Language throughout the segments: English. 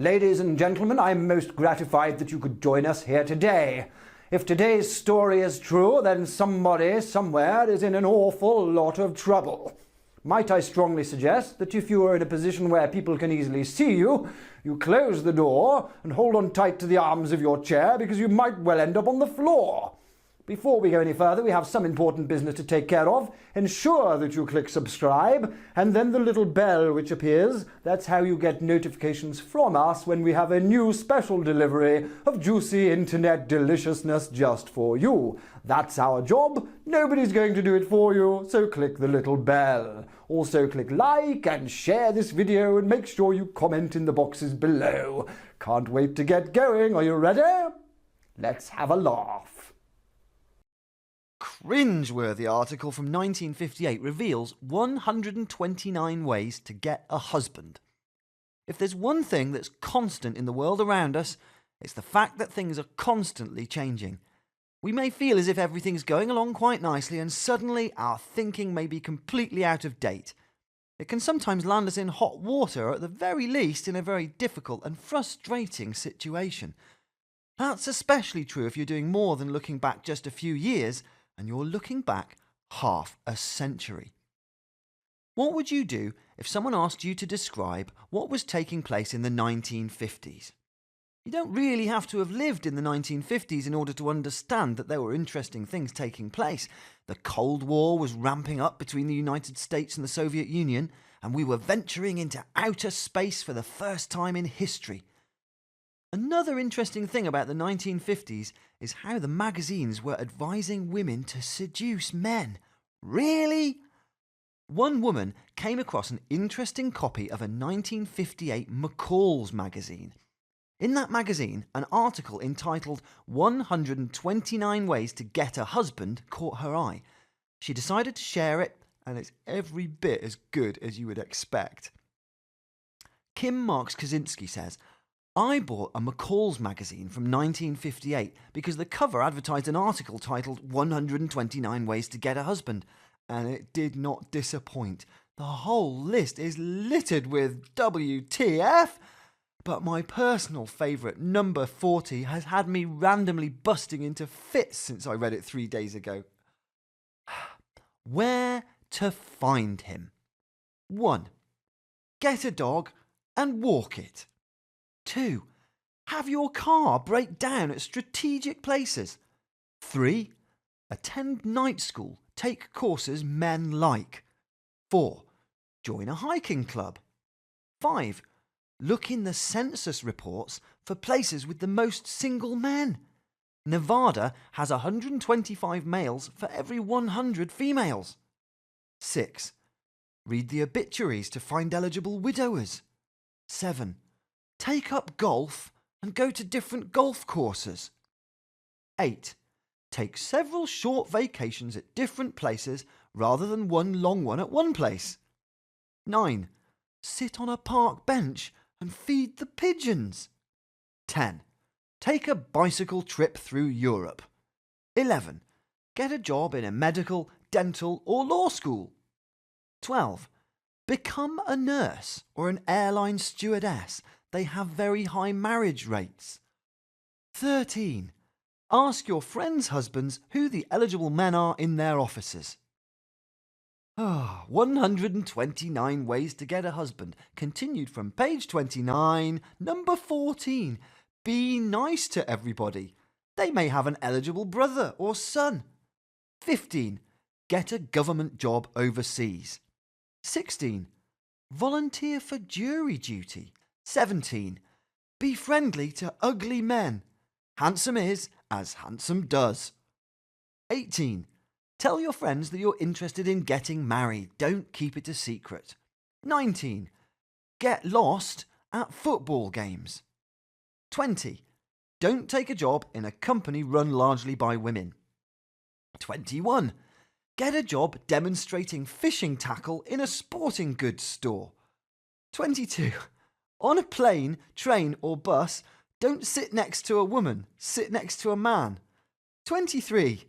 Ladies and gentlemen, I'm most gratified that you could join us here today. If today's story is true, then somebody, somewhere, is in an awful lot of trouble. Might I strongly suggest that if you are in a position where people can easily see you, you close the door and hold on tight to the arms of your chair, because you might well end up on the floor. Before we go any further, we have some important business to take care of. Ensure that you click subscribe, and then the little bell which appears. That's how you get notifications from us when we have a new special delivery of juicy internet deliciousness just for you. That's our job. Nobody's going to do it for you, so click the little bell. Also click like and share this video, and make sure you comment in the boxes below. Can't wait to get going. Are you ready? Let's have a laugh. Cringeworthy article from 1958 reveals 129 ways to get a husband. If there's one thing that's constant in the world around us, it's the fact that things are constantly changing. We may feel as if everything's going along quite nicely, and suddenly our thinking may be completely out of date. It can sometimes land us in hot water, or at the very least in a very difficult and frustrating situation. That's especially true if you're doing more than looking back just a few years, and you're looking back half a century. What would you do if someone asked you to describe what was taking place in the 1950s? You don't really have to have lived in the 1950s in order to understand that there were interesting things taking place. The Cold War was ramping up between the United States and the Soviet Union, and we were venturing into outer space for the first time in history. Another interesting thing about the 1950s is how the magazines were advising women to seduce men. Really? One woman came across an interesting copy of a 1958 McCall's magazine. In that magazine, an article entitled 129 Ways to Get a Husband caught her eye. She decided to share it, and it's every bit as good as you would expect. Kim Marx-Kaczynski says, I bought a McCall's magazine from 1958 because the cover advertised an article titled 129 Ways to Get a Husband, and it did not disappoint. The whole list is littered with WTF, but my personal favourite, number 40, has had me randomly busting into fits since I read it 3 days ago. Where to find him? 1. Get a dog and walk it. 2. Have your car break down at strategic places. 3. Attend night school. Take courses men like. 4. Join a hiking club. 5. Look in the census reports for places with the most single men. Nevada has 125 males for every 100 females. 6. Read the obituaries to find eligible widowers. 7. Take up golf and go to different golf courses. 8. Take several short vacations at different places rather than one long one at one place. 9. Sit on a park bench and feed the pigeons. 10. Take a bicycle trip through Europe. 11. Get a job in a medical, dental or law school. 12. Become a nurse or an airline stewardess. They have very high marriage rates. 13. Ask your friends' husbands who the eligible men are in their offices. 129 Ways to Get a Husband, continued from page 29, number 14. Be nice to everybody. They may have an eligible brother or son. 15. Get a government job overseas. 16. Volunteer for jury duty. 17. Be friendly to ugly men. Handsome is as handsome does. 18. Tell your friends that you're interested in getting married. Don't keep it a secret. 19. Get lost at football games. 20. Don't take a job in a company run largely by women. 21. Get a job demonstrating fishing tackle in a sporting goods store. 22. On a plane, train or bus, don't sit next to a woman, sit next to a man. 23.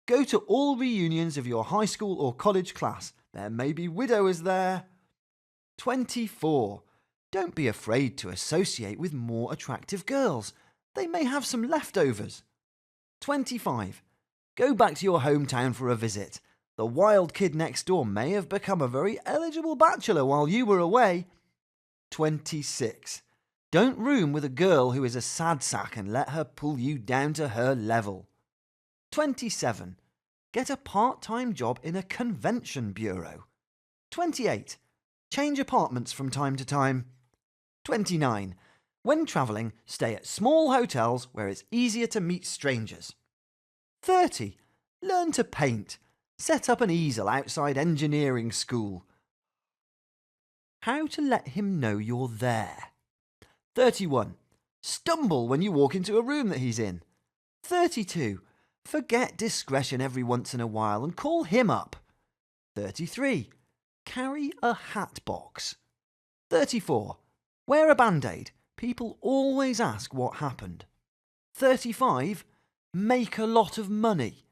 Go to all reunions of your high school or college class. There may be widowers there. 24. Don't be afraid to associate with more attractive girls. They may have some leftovers. 25. Go back to your hometown for a visit. The wild kid next door may have become a very eligible bachelor while you were away. 26. Don't room with a girl who is a sad sack and let her pull you down to her level. 27. Get a part-time job in a convention bureau. 28. Change apartments from time to time. 29. When travelling, stay at small hotels where it's easier to meet strangers. 30. Learn to paint. Set up an easel outside engineering school. How to let him know you're there. 31. Stumble when you walk into a room that he's in. 32. Forget discretion every once in a while and call him up. 33. Carry a hat box. 34. Wear a band-aid. People always ask what happened. 35. Make a lot of money.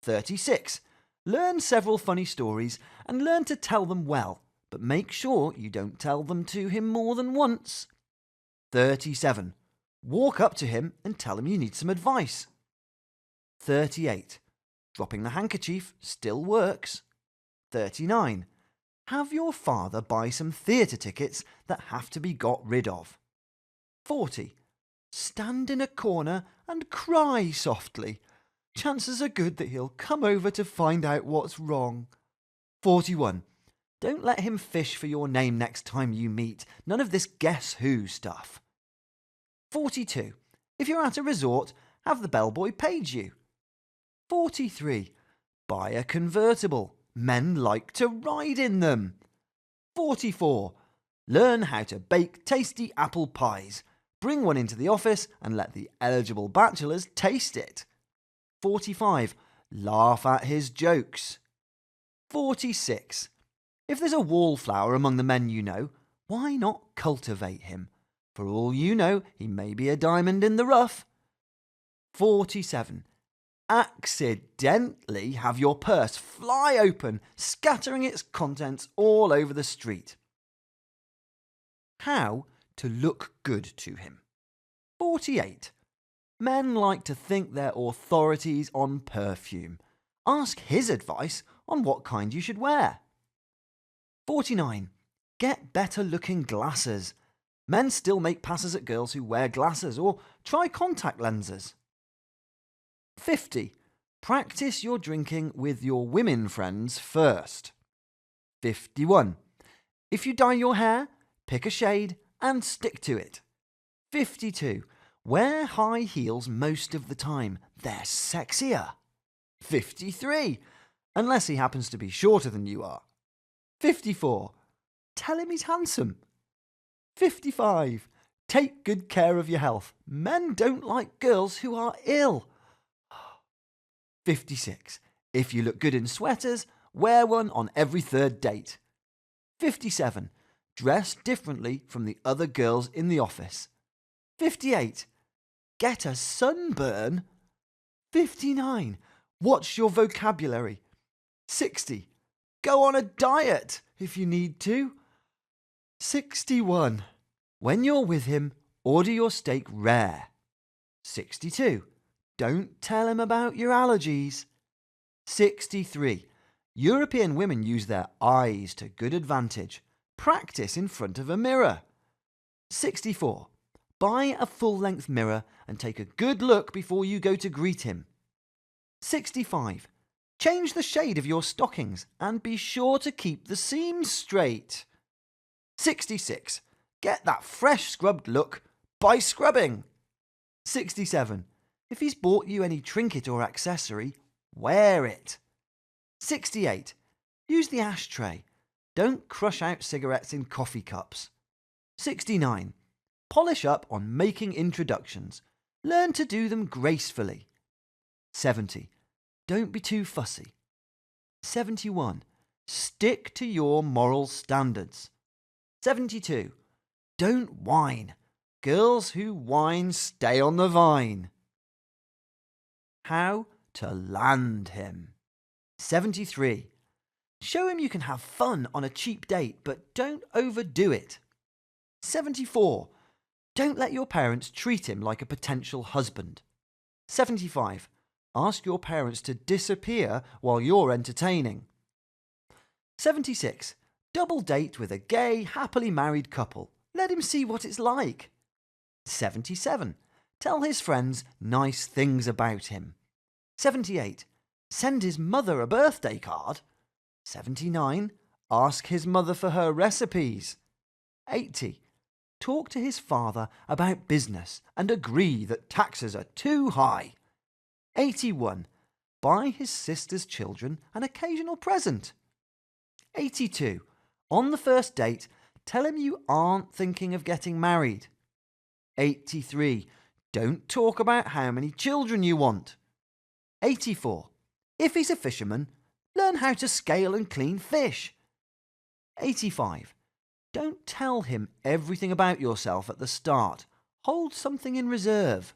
36. Learn several funny stories and learn to tell them well, but make sure you don't tell them to him more than once. 37. Walk up to him and tell him you need some advice. 38. Dropping the handkerchief still works. 39. Have your father buy some theatre tickets that have to be got rid of. 40. Stand in a corner and cry softly. Chances are good that he'll come over to find out what's wrong. 41. Don't let him fish for your name next time you meet. None of this guess who stuff. 42. If you're at a resort, have the bellboy page you. 43. Buy a convertible. Men like to ride in them. 44. Learn how to bake tasty apple pies. Bring one into the office and let the eligible bachelors taste it. 45. Laugh at his jokes. 46. If there's a wallflower among the men you know, why not cultivate him? For all you know, he may be a diamond in the rough. 47. Accidentally have your purse fly open, scattering its contents all over the street. How to look good to him. 48. Men like to think they're authorities on perfume. Ask his advice on what kind you should wear. 49. Get better looking glasses. Men still make passes at girls who wear glasses or try contact lenses. 50. Practice your drinking with your women friends first. 51. If you dye your hair, pick a shade and stick to it. 52. Wear high heels most of the time. They're sexier. 53. Unless he happens to be shorter than you are. 54. Tell him he's handsome. 55. Take good care of your health. Men don't like girls who are ill. 56. If you look good in sweaters, wear one on every third date. 57. Dress differently from the other girls in the office. 58. Get a sunburn. 59. Watch your vocabulary. 60. Go on a diet if you need to. 61. When you're with him, order your steak rare. 62. Don't tell him about your allergies. 63. European women use their eyes to good advantage. Practice in front of a mirror. 64. Buy a full-length mirror and take a good look before you go to greet him. 65. Change the shade of your stockings and be sure to keep the seams straight. 66. Get that fresh scrubbed look by scrubbing. 67. If he's bought you any trinket or accessory, wear it. 68. Use the ashtray. Don't crush out cigarettes in coffee cups. 69. Polish up on making introductions. Learn to do them gracefully. 70. Don't be too fussy. 71. Stick to your moral standards. 72. Don't whine. Girls who whine stay on the vine. How to land him. 73. Show him you can have fun on a cheap date, but don't overdo it. 74. Don't let your parents treat him like a potential husband. 75. Ask your parents to disappear while you're entertaining. 76. Double date with a gay, happily married couple. Let him see what it's like. 77. Tell his friends nice things about him. 78. Send his mother a birthday card. 79. Ask his mother for her recipes. 80. Talk to his father about business and agree that taxes are too high. 81. Buy his sister's children an occasional present. 82. On the first date, tell him you aren't thinking of getting married. 83. Don't talk about how many children you want. 84. If he's a fisherman, learn how to scale and clean fish. 85. Don't tell him everything about yourself at the start. Hold something in reserve.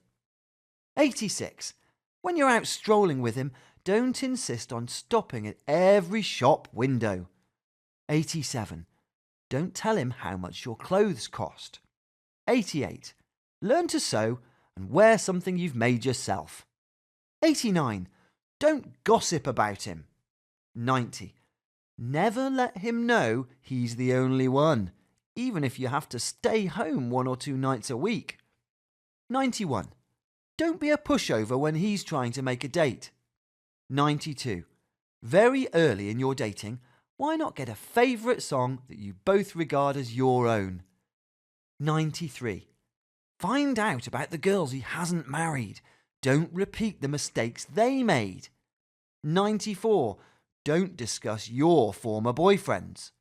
86. When you're out strolling with him, don't insist on stopping at every shop window. 87. Don't tell him how much your clothes cost. 88. Learn to sew and wear something you've made yourself. 89. Don't gossip about him. 90. Never let him know he's the only one, even if you have to stay home 1 or 2 nights a week. 91. Don't be a pushover when he's trying to make a date. 92. Very early in your dating, why not get a favourite song that you both regard as your own? 93. Find out about the girls he hasn't married. Don't repeat the mistakes they made. 94. Don't discuss your former boyfriends.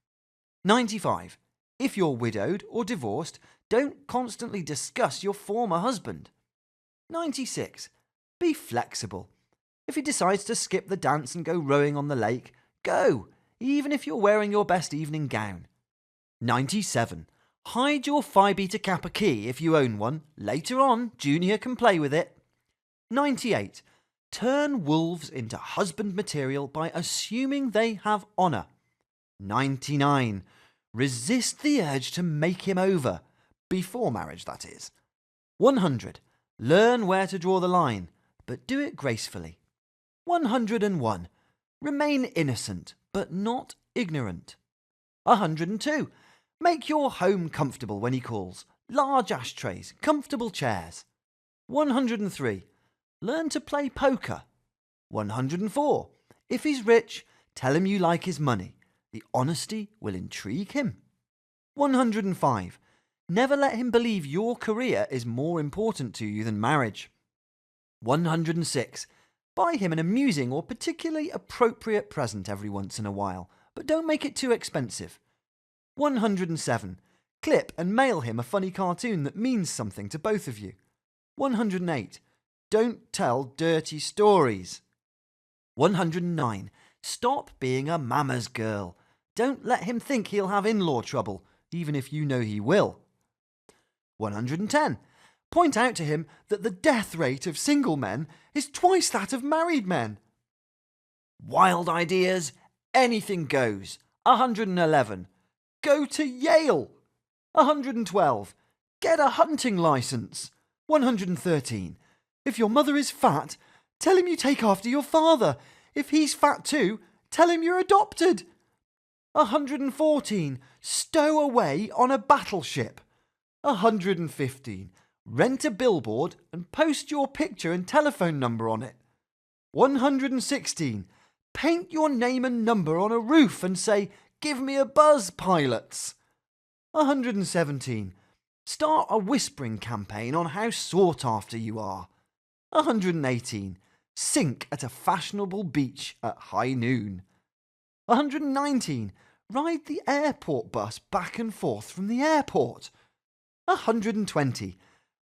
95. If you're widowed or divorced, don't constantly discuss your former husband. 96. Be flexible. If he decides to skip the dance and go rowing on the lake, go, even if you're wearing your best evening gown. 97. Hide your Phi Beta Kappa key if you own one. Later on, Junior can play with it. 98. Turn wolves into husband material by assuming they have honour. 99. Resist the urge to make him over. Before marriage, that is. 100. Learn where to draw the line, but do it gracefully. 101. Remain innocent, but not ignorant. 102. Make your home comfortable when he calls. Large ashtrays, comfortable chairs. 103. Learn to play poker. 104. If he's rich, tell him you like his money. The honesty will intrigue him. 105. Never let him believe your career is more important to you than marriage. 106. Buy him an amusing or particularly appropriate present every once in a while, but don't make it too expensive. 107. Clip and mail him a funny cartoon that means something to both of you. 108. Don't tell dirty stories. 109. Stop being a mama's girl. Don't let him think he'll have in-law trouble, even if you know he will. 110. Point out to him that the death rate of single men is twice that of married men. Wild ideas, anything goes. 111. Go to Yale. 112. Get a hunting license. 113. If your mother is fat, tell him you take after your father. If he's fat too, tell him you're adopted. 114. Stow away on a battleship. 115. Rent a billboard and post your picture and telephone number on it. 116. Paint your name and number on a roof and say, "Give me a buzz, pilots." 117. Start a whispering campaign on how sought after you are. 118. Sink at a fashionable beach at high noon. 119. Ride the airport bus back and forth from the airport. 120.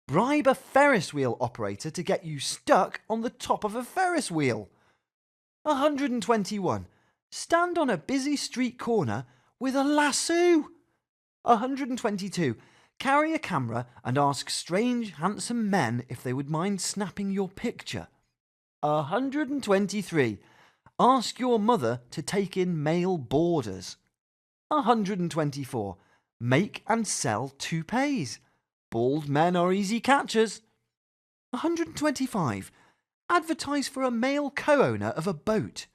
Bribe a Ferris wheel operator to get you stuck on the top of a Ferris wheel. 121. Stand on a busy street corner with a lasso. 122. Carry a camera and ask strange, handsome men if they would mind snapping your picture. 123. Ask your mother to take in male boarders. 124. Make and sell toupees. Bald men are easy catchers. 125. Advertise for a male co-owner of a boat.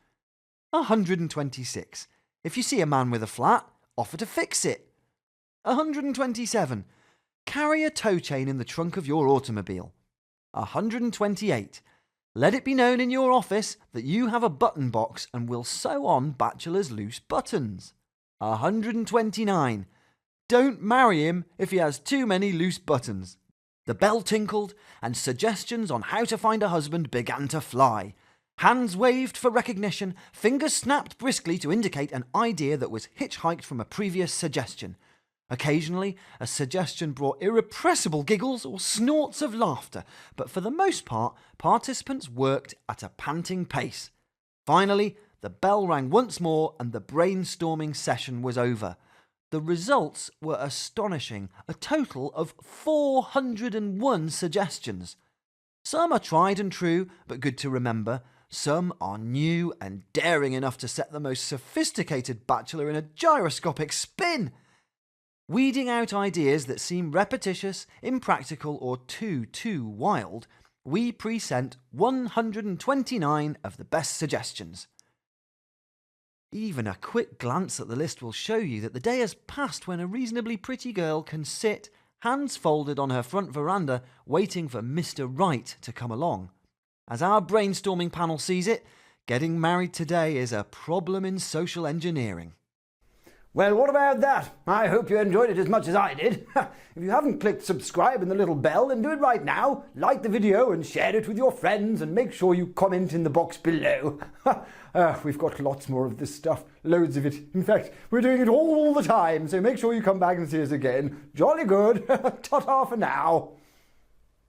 126. If you see a man with a flat, offer to fix it. 127. Carry a tow chain in the trunk of your automobile. 128. Let it be known in your office that you have a button box and will sew on bachelor's loose buttons. 129. Don't marry him if he has too many loose buttons. The bell tinkled, and suggestions on how to find a husband began to fly. Hands waved for recognition, fingers snapped briskly to indicate an idea that was hitchhiked from a previous suggestion. Occasionally, a suggestion brought irrepressible giggles or snorts of laughter, but for the most part, participants worked at a panting pace. Finally, the bell rang once more and the brainstorming session was over. The results were astonishing, a total of 401 suggestions. Some are tried and true, but good to remember. Some are new and daring enough to set the most sophisticated bachelor in a gyroscopic spin. Weeding out ideas that seem repetitious, impractical, or too wild, we present 129 of the best suggestions. Even a quick glance at the list will show you that the day has passed when a reasonably pretty girl can sit, hands folded on her front veranda, waiting for Mr. Right to come along. As our brainstorming panel sees it, getting married today is a problem in social engineering. Well, what about that? I hope you enjoyed it as much as I did. If you haven't clicked subscribe and the little bell, then do it right now. Like the video and share it with your friends, and make sure you comment in the box below. We've got lots more of this stuff, loads of it. In fact, we're doing it all the time, so make sure you come back and see us again. Jolly good. Ta-ta for now.